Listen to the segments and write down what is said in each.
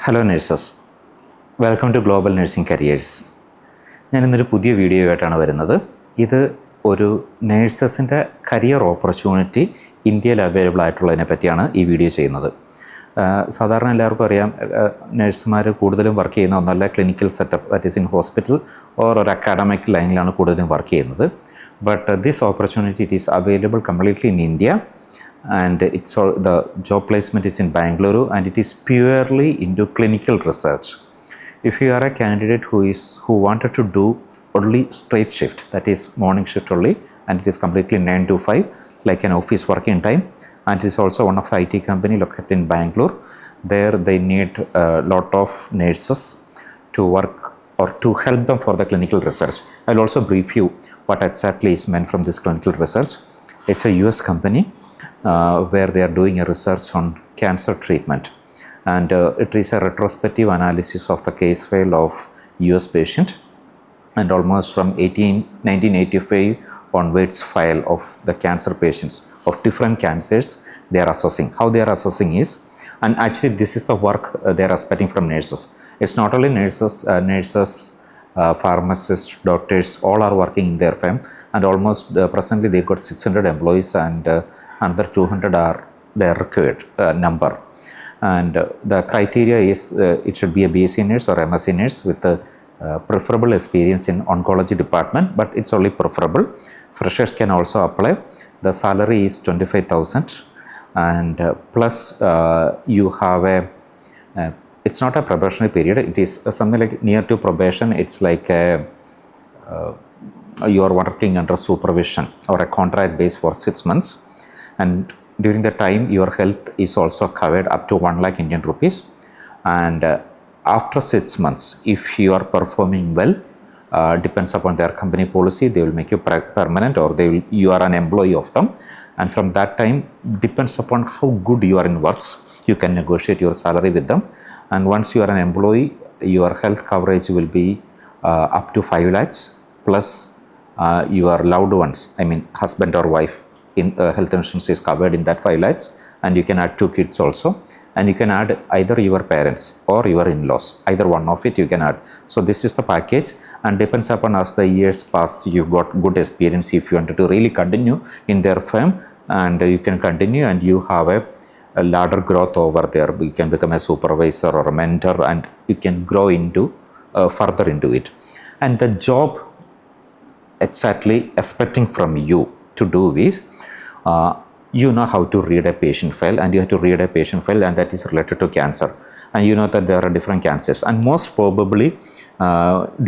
Hello nurses, welcome to Global Nursing Careers. ഞാനിന്നൊരു പുതിയ video ആയിട്ടാണ് വരുന്നത്. ഇത് ഒരു നേഴ്സസിൻ്റെ കരിയർ ഓപ്പർച്യൂണിറ്റി ഇന്ത്യയിൽ അവൈലബിൾ ആയിട്ടുള്ളതിനെ പറ്റിയാണ് ഈ വീഡിയോ ചെയ്യുന്നത്. സാധാരണ എല്ലാവർക്കും അറിയാം, നഴ്സുമാർ കൂടുതലും വർക്ക് ചെയ്യുന്ന ഒന്നല്ല clinical setup, that is in hospital or ഒരു അക്കാഡമിക് ലൈനിലാണ് കൂടുതലും വർക്ക് ചെയ്യുന്നത്. But this opportunity it is available completely in India. And the job placement is in Bangalore, and it is purely into clinical research. If you are a candidate who wanted to do only straight shift, that is morning shift only, and it is completely 9 to 5 like an office working time, and it is also one of the IT company located in Bangalore. There they need a lot of nurses to work or to help them for the clinical research. I'll also brief you what exactly is meant from this clinical research. It's a US company where they are doing a research on cancer treatment, and it is a retrospective analysis of the case file of US patient, and almost from 1985 onwards file of the cancer patients of different cancers they are assessing. How they are assessing is, and actually this is the work they are expecting from nurses. It's not only nurses, pharmacists, doctors, all are working in their firm, and almost presently they got 600 employees, and another 200 are their required number. And the criteria is it should be a BSc nurse or MSc nurse with a preferable experience in oncology department, but it's only preferable. Freshers can also apply. The salary is 25,000, and plus you have it's not a probationary period, it is something like near to probation. It's like you are working under supervision or a contract base for 6 months, and during the time your health is also covered up to 1 lakh Indian rupees. And after 6 months, if you are performing well, depends upon their company policy, they will make you permanent, or you are an employee of them, and from that time depends upon how good you are in works, you can negotiate your salary with them. And once you are an employee, your health coverage will be up to 5 lakhs plus your loved ones, I mean husband or wife, in health insurance is covered in that 5 lakhs, and you can add 2 kids also, and you can add either your parents or your in-laws, either one of it you can add. So this is the package, and depends upon as the years pass, you got good experience. If you wanted to really continue in their firm, and you can continue, and you have a ladder growth over there, you can become a supervisor or a mentor, and you can grow into further into it. And the job exactly expecting from you to do is you know how to read a patient file, and you have to read a patient file, and that is related to cancer, and you know that there are different cancers, and most probably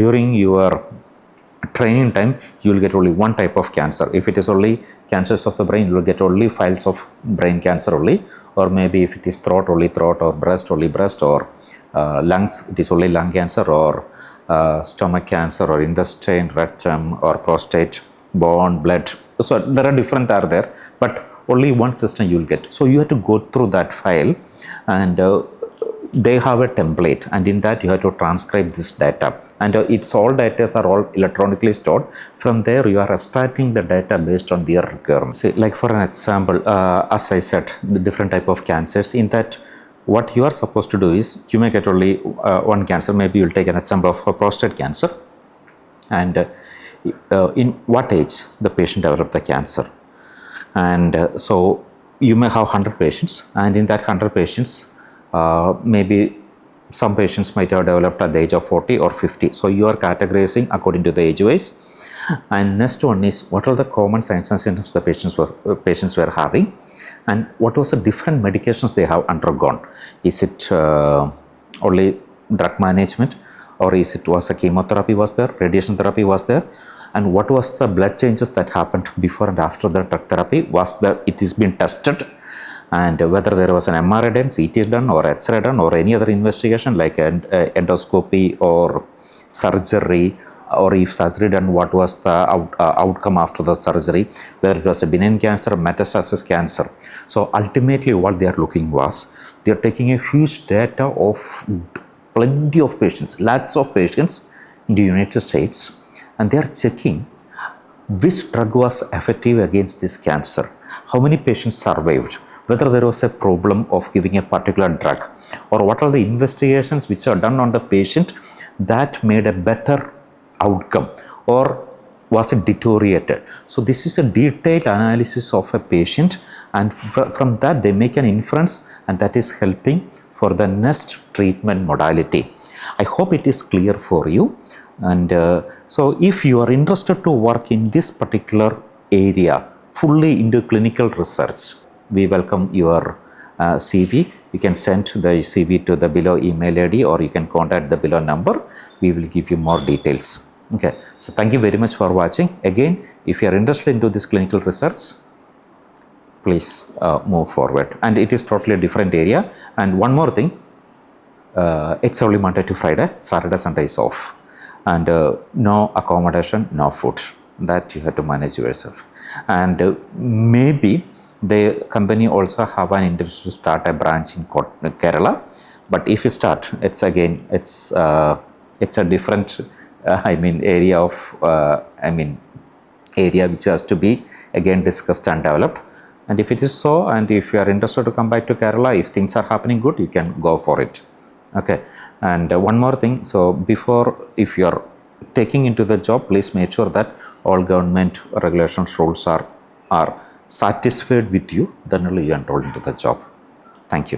during your training time you will get only one type of cancer. If it is only cancers of the brain, you will get only files of brain cancer only, or maybe if it is throat, only throat, or breast, only breast, or lungs, it is only lung cancer, or stomach cancer, or intestine, rectum, or prostate, bone, blood. So there are different are there, but only one system you will get. So you have to go through that file, and they have a template, and in that you have to transcribe this data, and it's all data are all electronically stored. From there you are extracting the data based on their requirements. Like for an example, as I said, the different type of cancers, in that what you are supposed to do is, you may get only one cancer. Maybe you'll take an example of prostate cancer, and in what age the patient developed the cancer, and so you may have 100 patients, and in that 100 patients maybe some patients might have developed at the age of 40 or 50. So you are categorizing according to the age wise. And next one is, what are the common signs and symptoms the patients were having, and what was the different medications they have undergone. Is it only drug management, or is it was a chemotherapy was there, radiation therapy was there, and what was the blood changes that happened before and after the drug therapy, it is been tested, and whether there was an MRI done, CT done, or X-ray done, or any other investigation like endoscopy or surgery, or if surgery done, what was the outcome after the surgery, whether it was a benign cancer, metastasis cancer. So ultimately what they are looking was, they are taking a huge data of plenty of patients, lakhs of patients in the United States, and they are checking which drug was effective against this cancer, how many patients survived, whether there was a problem of giving a particular drug, or what are the investigations which are done on the patient that made a better outcome, or was it deteriorated. So this is a detailed analysis of a patient, and from that they make an inference, and that is helping for the next treatment modality. I hope it is clear for you. And so if you are interested to work in this particular area fully into clinical research, we welcome your CV. You can send the CV to the below email ID, or you can contact the below number. We will give you more details. Okay, so thank you very much for watching. Again, if you are interested into this clinical research, please move forward. And it is totally a different area. And one more thing, it's only Monday to Friday, Saturday, Sunday is off. And no accommodation, no food. That you have to manage yourself. And maybe the company also have an interest to start a branch in Kerala. But if you start, it's again, it's a different area of area which has to be again discussed and developed. And if it is so, and if you are interested to come back to Kerala, if things are happening good, you can go for it. Okay. And one more thing, so before, if you are taking into the job, please make sure that all government regulations, rules are satisfied with you, then only you enroll into the job. Thank you.